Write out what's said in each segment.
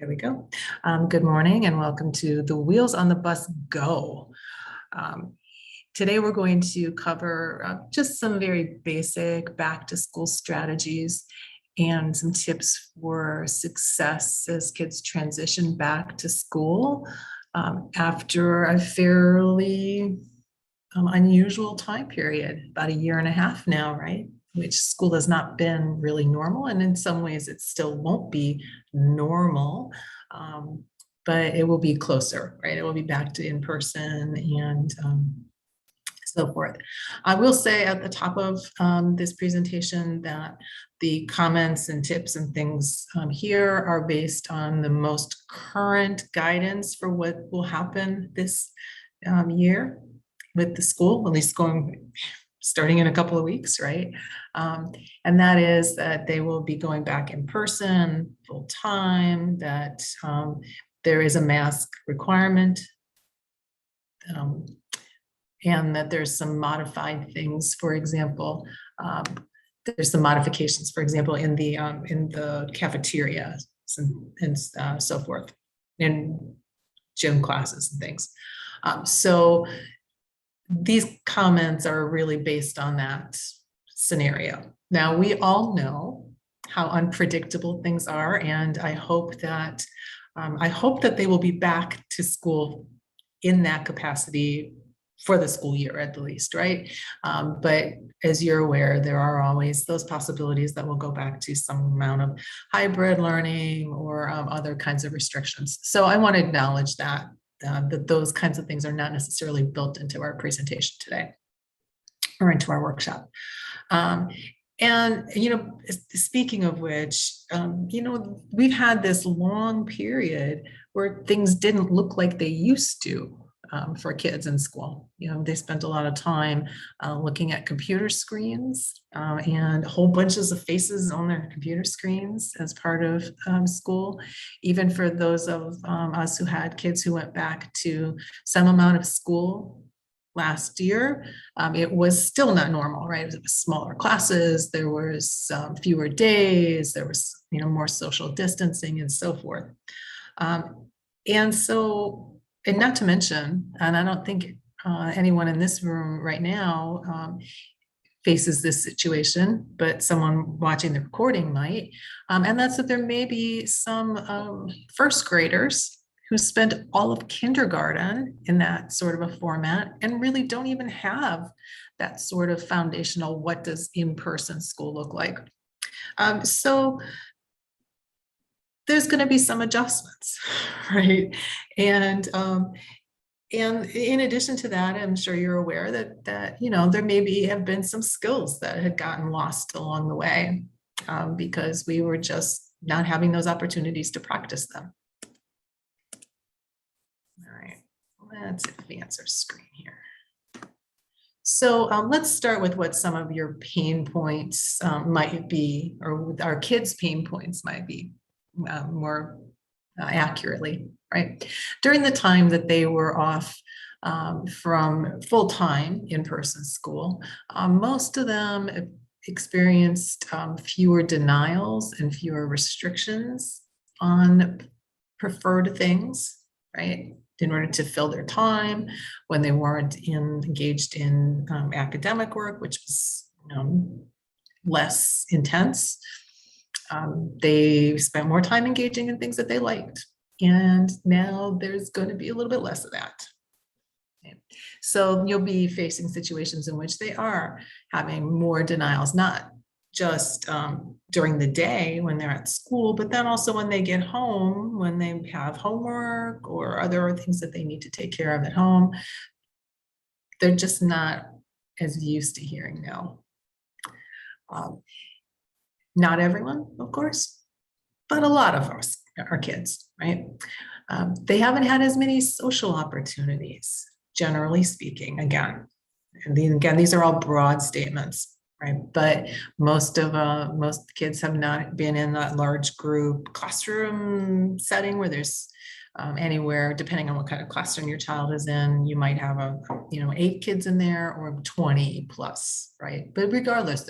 There we go. Good morning and welcome to the Wheels on the Bus Go. Um, Today we're going to cover just some very basic back to school strategies and some tips for success as kids transition back to school after a fairly unusual time period, about a year and a half now, right? Which school has not been really normal, and in some ways it still won't be normal, but it will be closer, right? It will be back to in person and so forth. I will say at the top of this presentation that the comments and tips and things here are based on the most current guidance for what will happen this year with the school, at least starting in a couple of weeks, right? And that is that they will be going back in person full time, that there is a mask requirement, and that there's some modified things. For example, there's some modifications, for example, in the cafeteria and so forth, in gym classes and things. So these comments are really based on that scenario. Now, we all know how unpredictable things are, and I hope that they will be back to school in that capacity for the school year at the least, right? But as you're aware, there are always those possibilities that we'll go back to some amount of hybrid learning or other kinds of restrictions. So I want to acknowledge that those kinds of things are not necessarily built into our presentation today or into our workshop. And, speaking of which, we've had this long period where things didn't look like they used to for kids in school. They spent a lot of time looking at computer screens and whole bunches of faces on their computer screens as part of school. Even for those of us who had kids who went back to some amount of school last year, it was still not normal, right? It was smaller classes, there was fewer days, there was more social distancing and so forth. And not to mention, and I don't think anyone in this room right now faces this situation, but someone watching the recording might, and that's that there may be some first graders who spent all of kindergarten in that sort of a format and really don't even have that sort of foundational, what does in-person school look like? So there's going to be some adjustments, right? And in addition to that, I'm sure you're aware that there maybe have been some skills that had gotten lost along the way because we were just not having those opportunities to practice them. All right, let's advance our screen here. So let's start with what some of your pain points might be, or our kids' pain points might be more accurately, right? During the time that they were off from full-time in-person school, most of them experienced fewer denials and fewer restrictions on preferred things, right? In order to fill their time when they weren't engaged in academic work, which was less intense. They spent more time engaging in things that they liked. And now there's going to be a little bit less of that. Okay. So you'll be facing situations in which they are having more denials, not just during the day when they're at school, but then also when they get home, when they have homework or other things that they need to take care of at home. They're just not as used to hearing no. Not everyone, of course, but a lot of us, our kids, right? They haven't had as many social opportunities, generally speaking, again. And these are all broad statements, right? But most kids have not been in that large group classroom setting where there's anywhere, depending on what kind of classroom your child is in, you might have 8 kids in there or 20 plus, right? But regardless,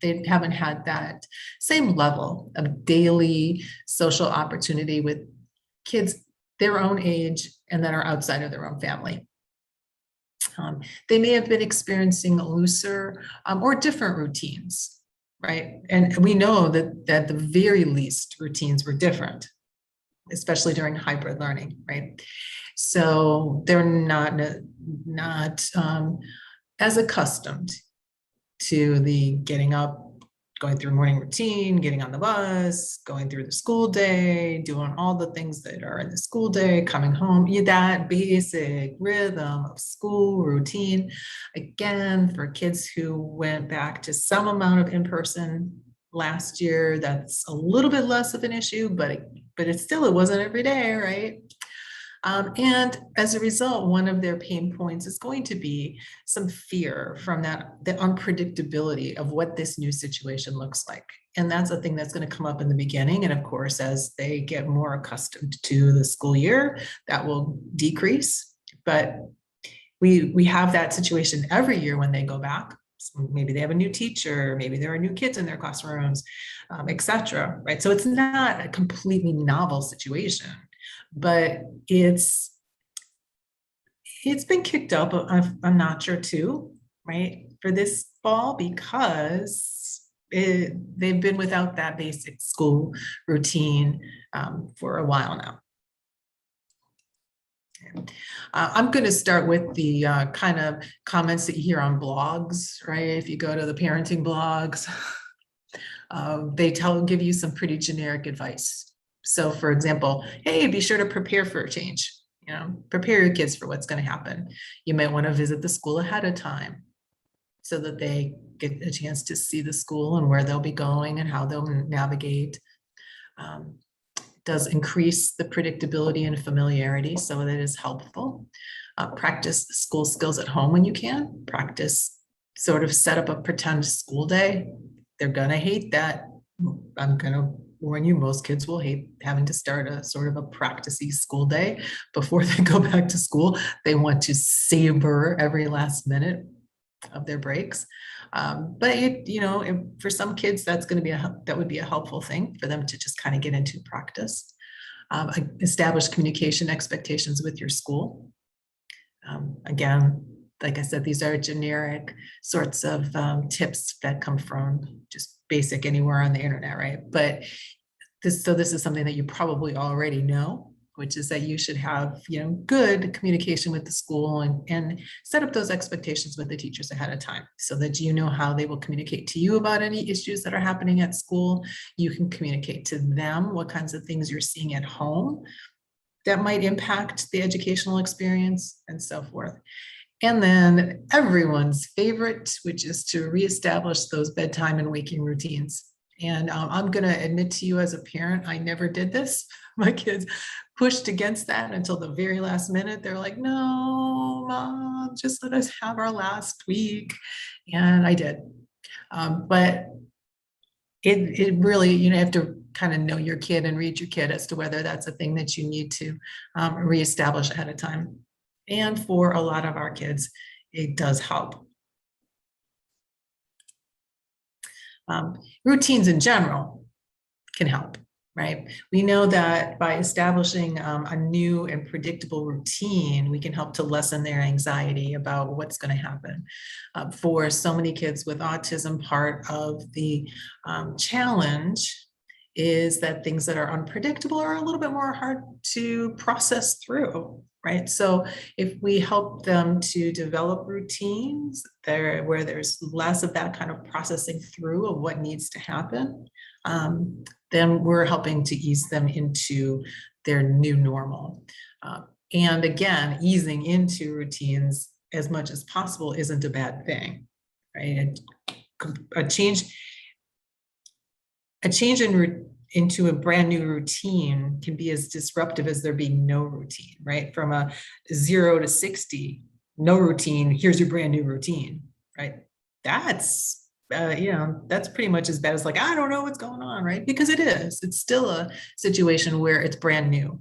they haven't had that same level of daily social opportunity with kids their own age and that are outside of their own family. They may have been experiencing looser or different routines, right? And we know that at the very least routines were different, especially during hybrid learning, right? So they're not as accustomed to the getting up, going through morning routine, getting on the bus, going through the school day, doing all the things that are in the school day, coming home, that basic rhythm of school routine. Again, for kids who went back to some amount of in-person last year, that's a little bit less of an issue, but it wasn't every day, right? And as a result, one of their pain points is going to be some fear from the unpredictability of what this new situation looks like. And that's a thing that's going to come up in the beginning. And of course, as they get more accustomed to the school year, that will decrease. But we have that situation every year when they go back. So maybe they have a new teacher, maybe there are new kids in their classrooms, et cetera, right? So it's not a completely novel situation. But it's been kicked up a notch or two, right, for this fall because they've been without that basic school routine for a while now. I'm going to start with the kind of comments that you hear on blogs, right? If you go to the parenting blogs, they give you some pretty generic advice. So for example, hey, be sure to prepare for a change, prepare your kids for what's going to happen. You might want to visit the school ahead of time so that they get a chance to see the school and where they'll be going and how they'll navigate. Does increase the predictability and familiarity, so that is helpful. Practice school skills at home when you can. Practice sort of set up a pretend school day. They're going to hate that. I'm going to warn you, most kids will hate having to start a sort of a practicey school day before they go back to school. They want to savor every last minute of their breaks. But for some kids, that would be a helpful thing for them to just kind of get into practice. Establish communication expectations with your school. Again, like I said, these are generic sorts of tips that come from just basic anywhere on the internet, right? But this is something that you probably already know, which is that you should have, good communication with the school and set up those expectations with the teachers ahead of time so that you know how they will communicate to you about any issues that are happening at school. You can communicate to them what kinds of things you're seeing at home that might impact the educational experience and so forth. And then everyone's favorite, which is to reestablish those bedtime and waking routines. And I'm going to admit to you as a parent, I never did this. My kids pushed against that until the very last minute. They're like, no, Mom, just let us have our last week. And I did. But it really, you have to kind of know your kid and read your kid as to whether that's a thing that you need to reestablish ahead of time. And for a lot of our kids, it does help. Routines in general can help, right? We know that by establishing a new and predictable routine, we can help to lessen their anxiety about what's going to happen. For so many kids with autism, part of the challenge is that things that are unpredictable are a little bit more hard to process through, right? So if we help them to develop routines where there's less of that kind of processing through of what needs to happen, then we're helping to ease them into their new normal. And again, easing into routines as much as possible isn't a bad thing, right? A change into a brand new routine can be as disruptive as there being no routine, right? From a 0 to 60, no routine, here's your brand new routine, right? That's, that's pretty much as bad as like, I don't know what's going on, right? Because it's still a situation where it's brand new.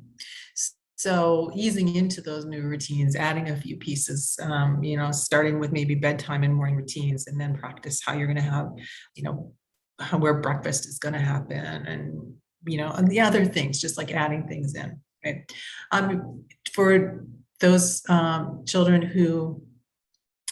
So easing into those new routines, adding a few pieces, starting with maybe bedtime and morning routines, and then practice how you're going to have, where breakfast is going to happen, and and the other things, just like adding things in, right? For those children who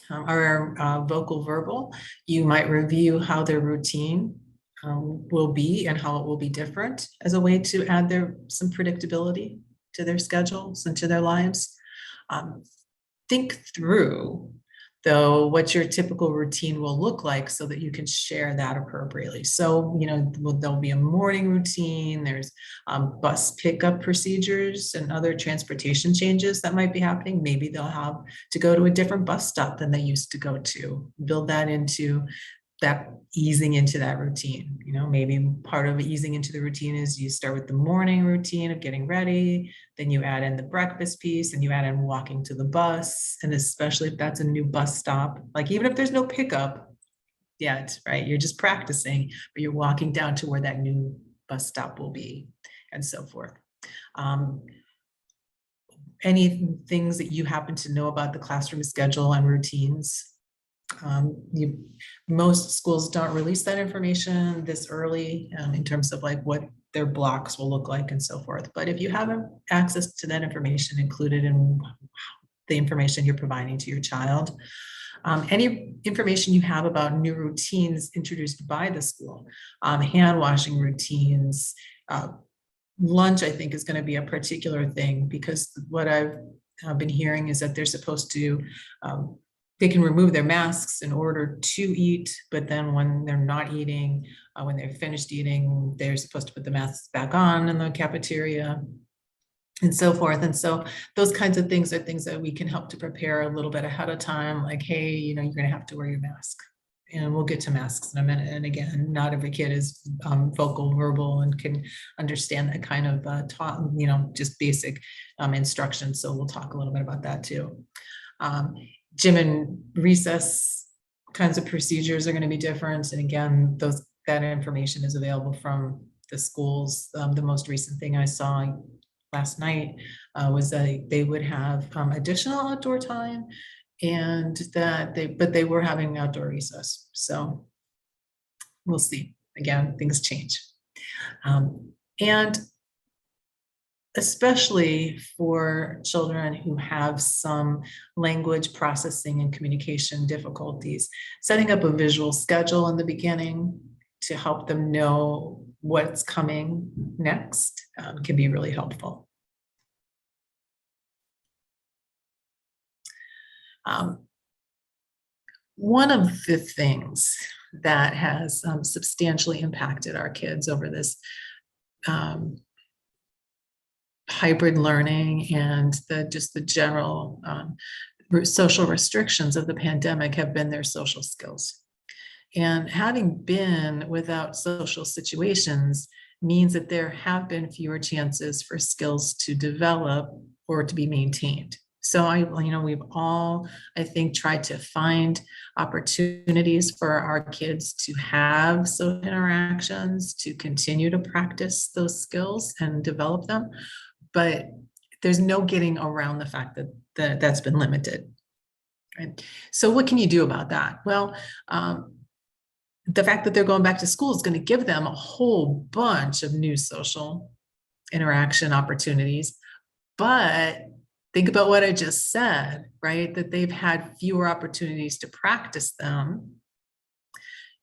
are vocal verbal, you might review how their routine will be and how it will be different as a way to add some predictability to their schedules and to their lives. Think through, though, what your typical routine will look like so that you can share that appropriately. So, there'll be a morning routine, there's bus pickup procedures and other transportation changes that might be happening. Maybe they'll have to go to a different bus stop than they used to go to. Build that into that easing into that routine. Maybe part of easing into the routine is you start with the morning routine of getting ready, then you add in the breakfast piece, and you add in walking to the bus. And especially if that's a new bus stop, like even if there's no pickup yet, right? You're just practicing, but you're walking down to where that new bus stop will be, and so forth. Any things that you happen to know about the classroom schedule and routines? Most schools don't release that information this early in terms of like what their blocks will look like and so forth. But if you have access to that information included in the information you're providing to your child, any information you have about new routines introduced by the school, hand washing routines, lunch, I think, is going to be a particular thing, because what I've been hearing is that they're supposed to they can remove their masks in order to eat, but then when they're not eating, when they're finished eating, they're supposed to put the masks back on in the cafeteria and so forth. And so those kinds of things are things that we can help to prepare a little bit ahead of time, like, hey, you're going to have to wear your mask. And we'll get to masks in a minute. And again, not every kid is vocal, verbal, and can understand that kind of just basic instruction. So we'll talk a little bit about that too. Gym and recess kinds of procedures are going to be different. And again, that information is available from the schools. The most recent thing I saw last night was that they would have additional outdoor time, and but they were having outdoor recess. So we'll see. Again, things change. And especially for children who have some language processing and communication difficulties, setting up a visual schedule in the beginning to help them know what's coming next can be really helpful. One of the things that has substantially impacted our kids over this hybrid learning and just the general social restrictions of the pandemic have been their social skills. And having been without social situations means that there have been fewer chances for skills to develop or to be maintained. So we've all, I think, tried to find opportunities for our kids to have social interactions, to continue to practice those skills and develop them. But there's no getting around the fact that that's been limited. Right? So what can you do about that? Well, the fact that they're going back to school is going to give them a whole bunch of new social interaction opportunities. But think about what I just said, right? That they've had fewer opportunities to practice them.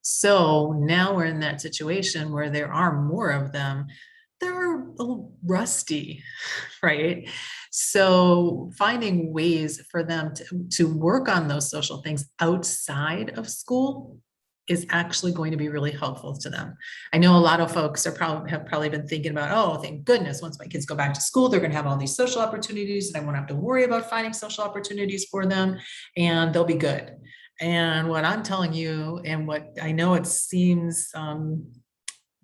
So now we're in that situation where there are more of them. They're a little rusty, right? So finding ways for them to work on those social things outside of school is actually going to be really helpful to them. I know a lot of folks have probably been thinking about, oh, thank goodness, once my kids go back to school, they're going to have all these social opportunities, and I won't have to worry about finding social opportunities for them, and they'll be good. And what I'm telling you, and what I know it seems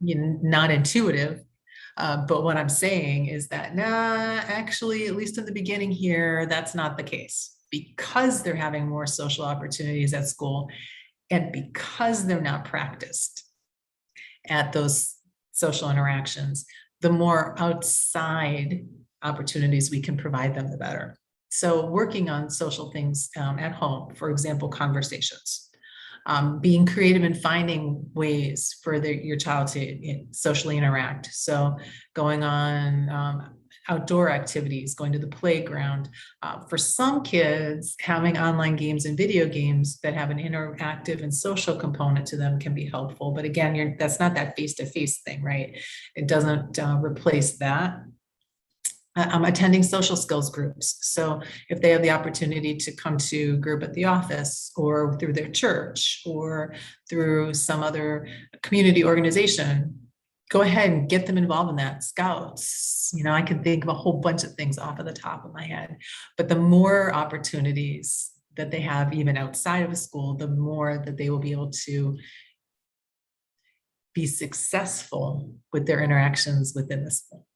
not intuitive, but what I'm saying is that, actually, at least in the beginning here, that's not the case, because they're having more social opportunities at school, and because they're not practiced at those social interactions, the more outside opportunities we can provide them, the better. So working on social things at home, for example, conversations, being creative and finding ways for your child to socially interact. So going on outdoor activities, going to the playground. For some kids, having online games and video games that have an interactive and social component to them can be helpful. But again, that's not that face-to-face thing, right? It doesn't replace that. Attending social skills groups. So if they have the opportunity to come to group at the office or through their church or through some other community organization, go ahead and get them involved in that. Scouts, I can think of a whole bunch of things off of the top of my head, but the more opportunities that they have even outside of a school, the more that they will be able to be successful with their interactions within the school.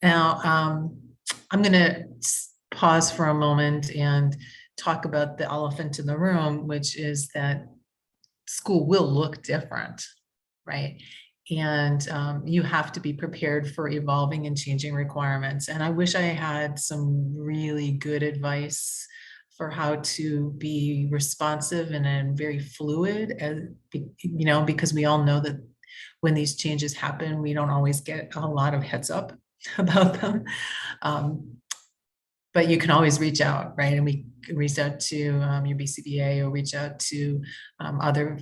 Now, I'm going to pause for a moment and talk about the elephant in the room, which is that school will look different, right? And you have to be prepared for evolving and changing requirements. And I wish I had some really good advice for how to be responsive and very fluid, because we all know that when these changes happen, we don't always get a lot of heads up about them. But you can always reach out, right? And we can reach out to your BCBA or reach out to other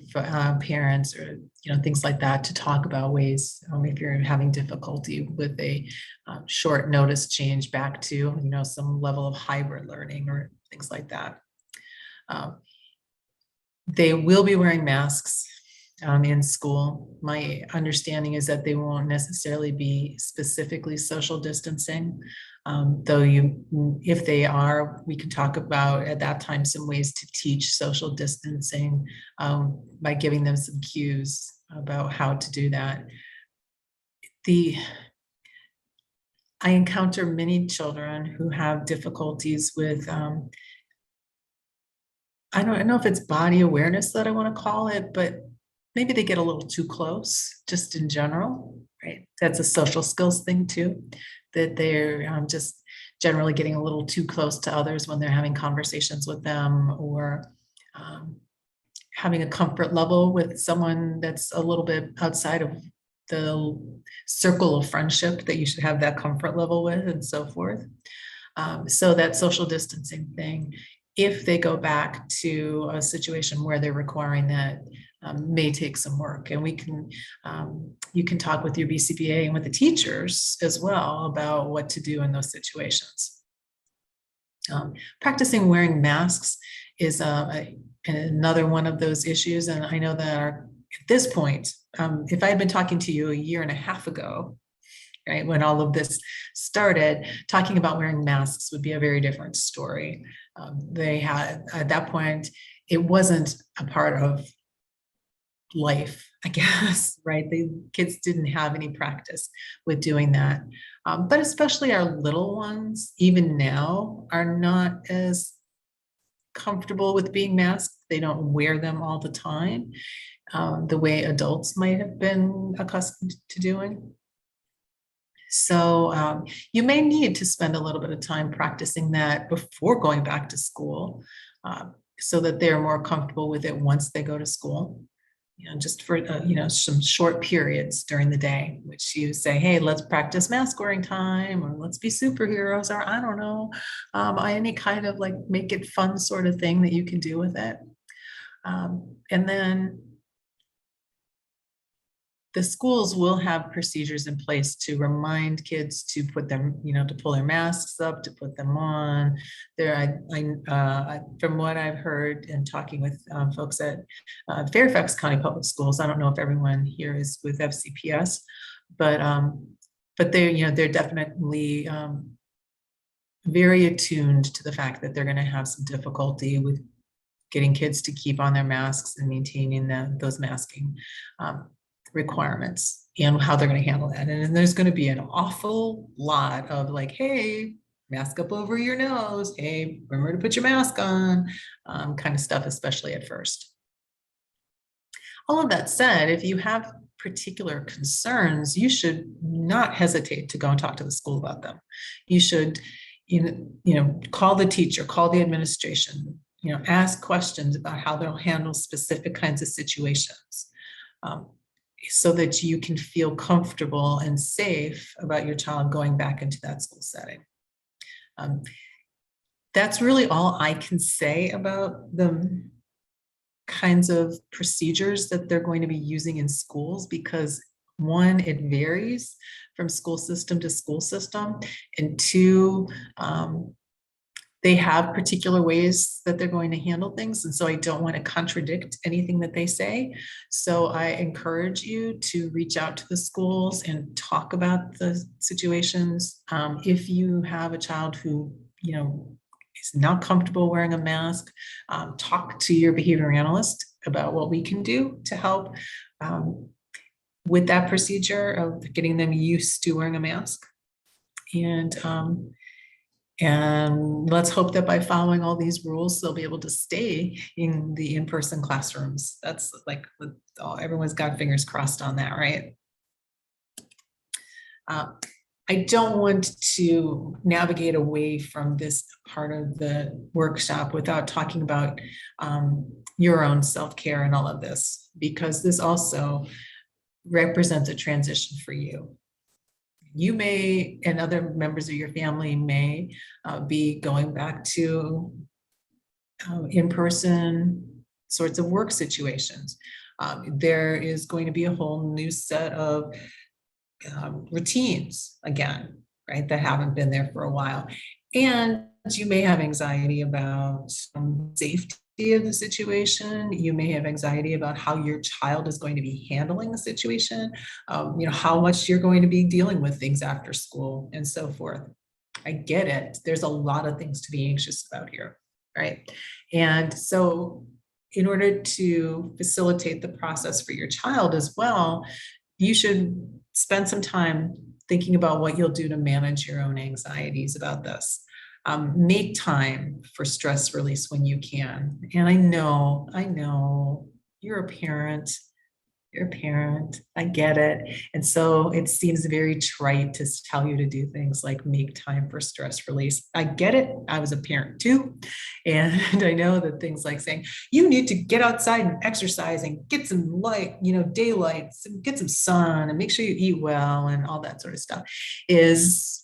parents or things like that to talk about ways if you're having difficulty with a short notice change back to some level of hybrid learning or things like that. They will be wearing masks in school. My understanding is that they won't necessarily be specifically social distancing, though if they are, we can talk about at that time some ways to teach social distancing by giving them some cues about how to do that. I encounter many children who have difficulties with I don't know if it's body awareness that I want to call it, but maybe they get a little too close just in general, right? That's a social skills thing too, that they're just generally getting a little too close to others when they're having conversations with them, or having a comfort level with someone that's a little bit outside of the circle of friendship that you should have that comfort level with, and so forth. So that social distancing thing, if they go back to a situation where they're requiring that, may take some work. And you can talk with your BCBA and with the teachers as well about what to do in those situations. Practicing wearing masks is another one of those issues. And I know that at this point, if I had been talking to you a year and a half ago, right, when all of this started, talking about wearing masks would be a very different story. They had, at that point, it wasn't a part of life, I guess, right? The kids didn't have any practice with doing that. But especially our little ones, even now, are not as comfortable with being masked. They don't wear them all the time, the way adults might have been accustomed to doing. So you may need to spend a little bit of time practicing that before going back to school, so that they're more comfortable with it once they go to school. Just for some short periods during the day, which you say, hey, let's practice mask wearing time, or let's be superheroes, or I don't know, any kind of like make it fun sort of thing that you can do with it. And then the schools will have procedures in place to remind kids to put them, to pull their masks up, to put them on. From what I've heard and talking with folks at Fairfax County Public Schools, I don't know if everyone here is with FCPS, but they're definitely very attuned to the fact that they're going to have some difficulty with getting kids to keep on their masks and maintaining those masking requirements and how they're going to handle that. And there's going to be an awful lot of like, hey, mask up over your nose, hey, remember to put your mask on, kind of stuff, especially at first. All of that said, if you have particular concerns, you should not hesitate to go and talk to the school about them. You should, call the teacher, call the administration, ask questions about how they'll handle specific kinds of situations. so that you can feel comfortable and safe about your child going back into that school setting. That's really all I can say about the kinds of procedures that they're going to be using in schools, because one, it varies from school system to school system, and two, they have particular ways that they're going to handle things. And so I don't want to contradict anything that they say. So I encourage you to reach out to the schools and talk about the situations. If you have a child who, is not comfortable wearing a mask, talk to your behavior analyst about what we can do to help with that procedure of getting them used to wearing a mask. And let's hope that by following all these rules, they'll be able to stay in the in-person classrooms. That's like, everyone's got fingers crossed on that, right? I don't want to navigate away from this part of the workshop without talking about your own self-care and all of this, because this also represents a transition for you. You may, and other members of your family may be going back to in-person sorts of work situations. There is going to be a whole new set of routines again, right, that haven't been there for a while. And you may have anxiety about safety of the situation. You may have anxiety about how your child is going to be handling the situation, how much you're going to be dealing with things after school and so forth. I get it. There's a lot of things to be anxious about here, right? And so in order to facilitate the process for your child as well, you should spend some time thinking about what you'll do to manage your own anxieties about this. Make time for stress release when you can. And I know you're a parent, I get it. And so it seems very trite to tell you to do things like make time for stress release. I get it. I was a parent too. And I know that things like saying, you need to get outside and exercise and get some light, daylight, get some sun and make sure you eat well and all that sort of stuff is,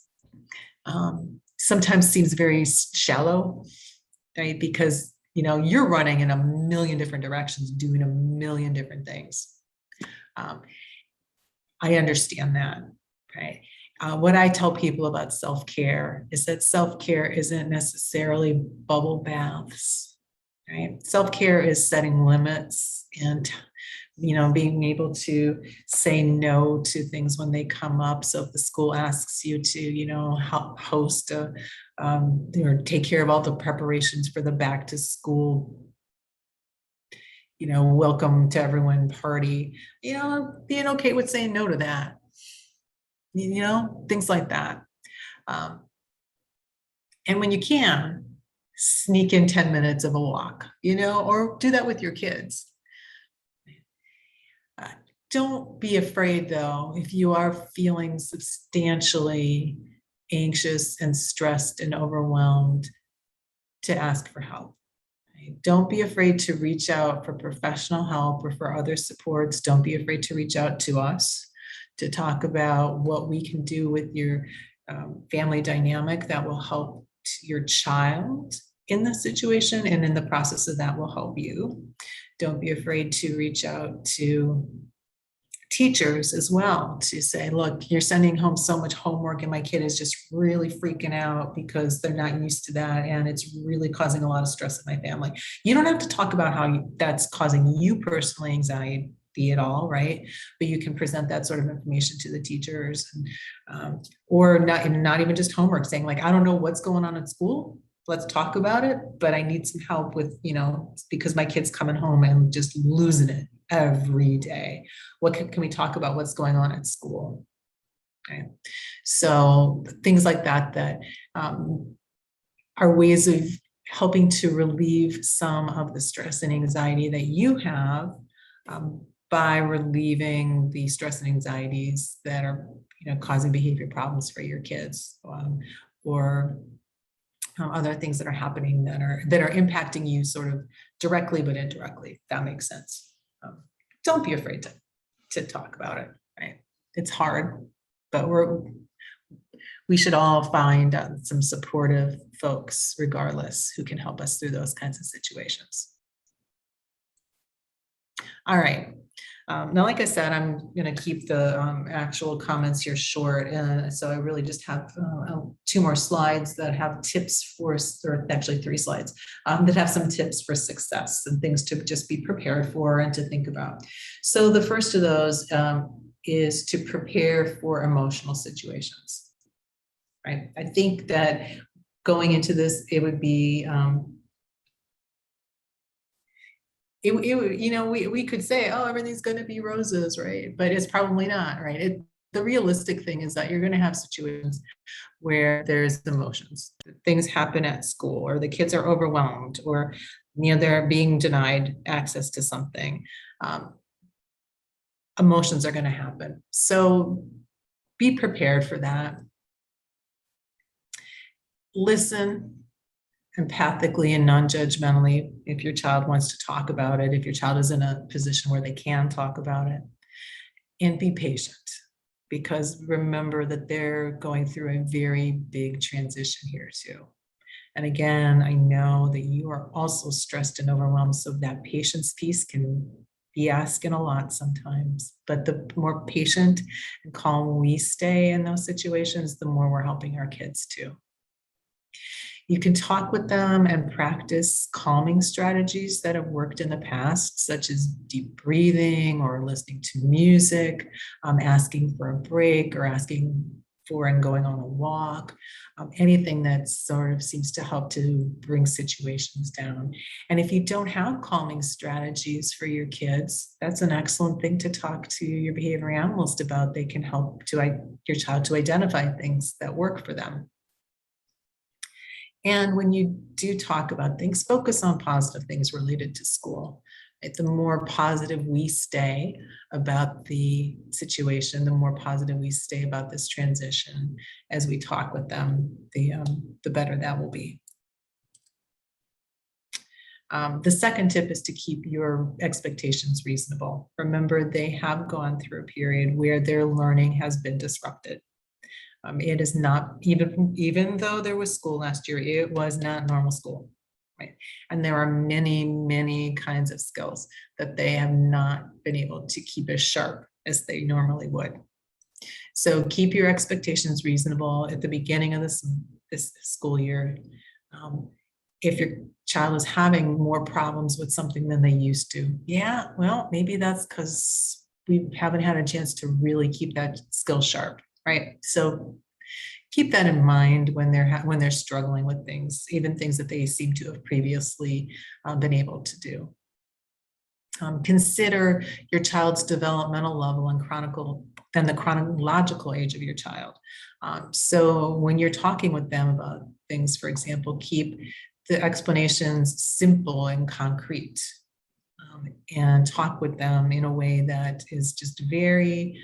sometimes seems very shallow, right? Because, you're running in a million different directions, doing a million different things. I understand that, right? What I tell people about self-care is that self-care isn't necessarily bubble baths, right? Self-care is setting limits and being able to say no to things when they come up. So if the school asks you to, help host or take care of all the preparations for the back to school, welcome to everyone party, being okay with saying no to that, things like that. And when you can, sneak in 10 minutes of a walk, or do that with your kids. Don't be afraid, though, if you are feeling substantially anxious and stressed and overwhelmed, to ask for help. Don't be afraid to reach out for professional help or for other supports. Don't be afraid to reach out to us to talk about what we can do with your family dynamic that will help your child in the situation, and in the process of that will help you. Don't be afraid to reach out to teachers as well to say, look, you're sending home so much homework and my kid is just really freaking out because they're not used to that and it's really causing a lot of stress in my family. You don't have to talk about how that's causing you personally anxiety at all, right? But you can present that sort of information to the teachers, and, or not even just homework, saying like, I don't know what's going on at school. Let's talk about it, but I need some help with, because my kid's coming home and just losing it every day. What can we talk about what's going on at school? Okay. So things like that are ways of helping to relieve some of the stress and anxiety that you have, by relieving the stress and anxieties that are, causing behavior problems for your kids, or other things that are happening that are impacting you sort of directly but indirectly, if that makes sense. Don't be afraid to talk about it, right? It's hard, but we should all find some supportive folks regardless who can help us through those kinds of situations. All right. Now, like I said, I'm going to keep the actual comments here short. So I really just have 2 more slides that have tips for, or actually 3 slides that have some tips for success and things to just be prepared for and to think about. So the first of those is to prepare for emotional situations, right? I think that going into this, it would be, you know, we could say, oh, everything's going to be roses, right? But it's probably not, right? The realistic thing is that you're going to have situations where there's emotions. Things happen at school, or the kids are overwhelmed, or, you know, they're being denied access to something. Emotions are going to happen. So be prepared for that. Listen empathically and non-judgmentally if your child wants to talk about it, if your child is in a position where they can talk about it, and be patient, because remember that they're going through a very big transition here too. And again, I know that you are also stressed and overwhelmed, so that patience piece can be asking a lot sometimes, but the more patient and calm we stay in those situations, the more we're helping our kids too. You can talk with them and practice calming strategies that have worked in the past, such as deep breathing or listening to music, asking for a break or asking for and going on a walk, anything that sort of seems to help to bring situations down. And if you don't have calming strategies for your kids, that's an excellent thing to talk to your behavior analyst about. They can help your child to identify things that work for them. And when you do talk about things, focus on positive things related to school. Right? The more positive we stay about the situation, the more positive we stay about this transition as we talk with them, the better that will be. The second tip is to keep your expectations reasonable. Remember, they have gone through a period where their learning has been disrupted. It is not, even though there was school last year, it was not normal school, right? And there are many, many kinds of skills that they have not been able to keep as sharp as they normally would. So keep your expectations reasonable at the beginning of this school year. If your child is having more problems with something than they used to, yeah, well, maybe that's because we haven't had a chance to really keep that skill sharp. Right. So keep that in mind when they're struggling with things, even things that they seem to have previously been able to do. Consider your child's developmental level and the chronological age of your child. So when you're talking with them about things, for example, keep the explanations simple and concrete, and talk with them in a way that is just very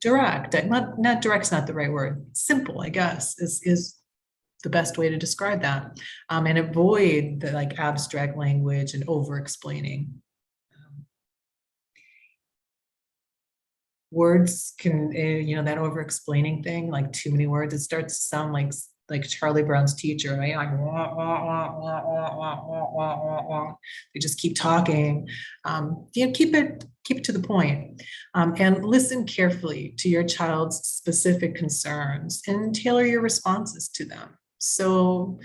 direct. Not direct's not the right word. Simple, I guess, is the best way to describe that. And avoid the like abstract language and over explaining. Words can, you know, that over explaining thing, like too many words, it starts to sound like Charlie Brown's teacher, right? Like, wah, wah, wah, wah, wah, wah, wah, wah, wah. They just keep talking. You know, keep it to the point, and listen carefully to your child's specific concerns and tailor your responses to them. So,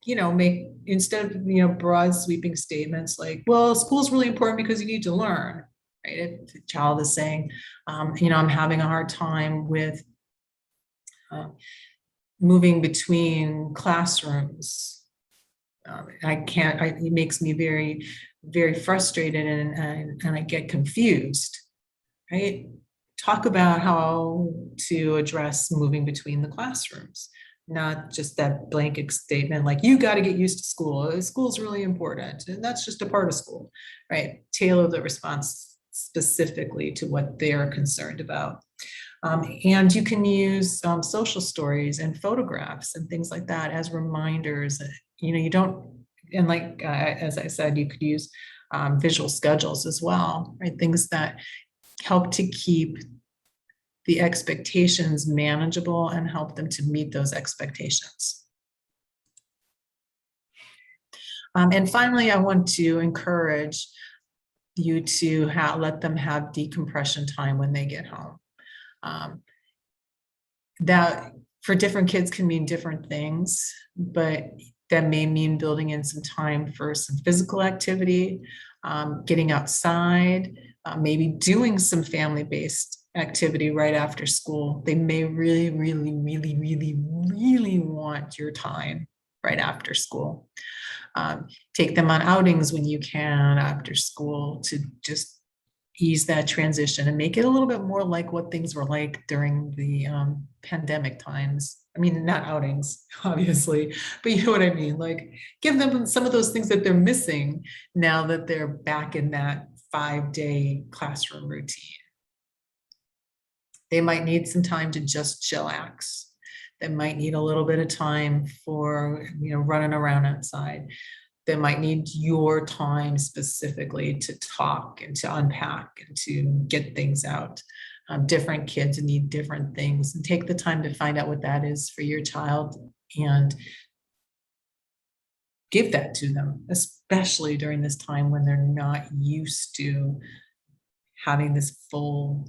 you know, instead of, you know, broad sweeping statements like, well, school's really important because you need to learn, right? If the child is saying, you know, I'm having a hard time with moving between classrooms. It makes me very, very frustrated and I get confused, right? Talk about how to address moving between the classrooms, not just that blanket statement like, you got to get used to school. School's really important, and that's just a part of school, right? Tailor the response specifically to what they're concerned about. And you can use social stories and photographs and things like that as reminders. You know, you don't, and like, as I said, you could use visual schedules as well, right? Things that help to keep the expectations manageable and help them to meet those expectations. And finally, I want to encourage you to let them have decompression time when they get home. That for different kids can mean different things, but that may mean building in some time for some physical activity, getting outside, maybe doing some family-based activity right after school. They may really, really, really, really, really want your time right after school. Take them on outings when you can after school to just ease that transition and make it a little bit more like what things were like during the pandemic times. I mean, not outings, obviously, but you know what I mean? Like, give them some of those things that they're missing now that they're back in that 5-day classroom routine. They might need some time to just chillax. They might need a little bit of time for, running around outside. They might need your time specifically to talk and to unpack and to get things out. Different kids need different things, and take the time to find out what that is for your child and give that to them, especially during this time when they're not used to having this full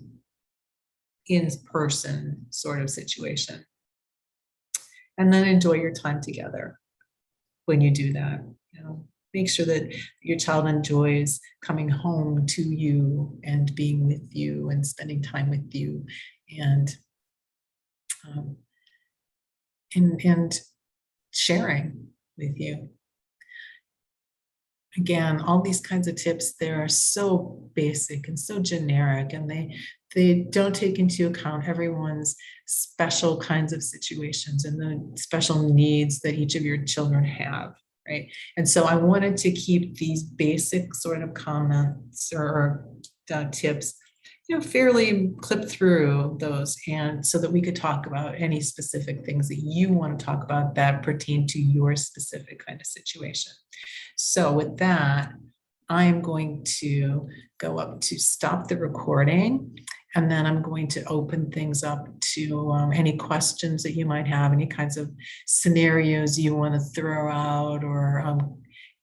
in-person sort of situation. And then enjoy your time together when you do that. Make sure that your child enjoys coming home to you and being with you and spending time with you, and sharing with you. Again, all these kinds of tips, they are so basic and so generic, and they don't take into account everyone's special kinds of situations and the special needs that each of your children have, right? And so I wanted to keep these basic sort of comments or tips, fairly clip through those, and so that we could talk about any specific things that you want to talk about that pertain to your specific kind of situation. So with that, I'm going to go up to stop the recording, and then I'm going to open things up to any questions that you might have, any kinds of scenarios you want to throw out, or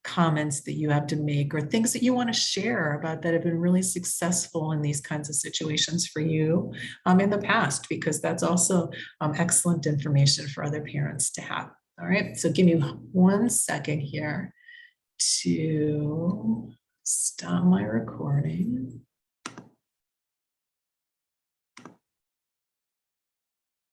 comments that you have to make, or things that you want to share about that have been really successful in these kinds of situations for you in the past, because that's also excellent information for other parents to have. All right, so give me 1 second here to stop my recording.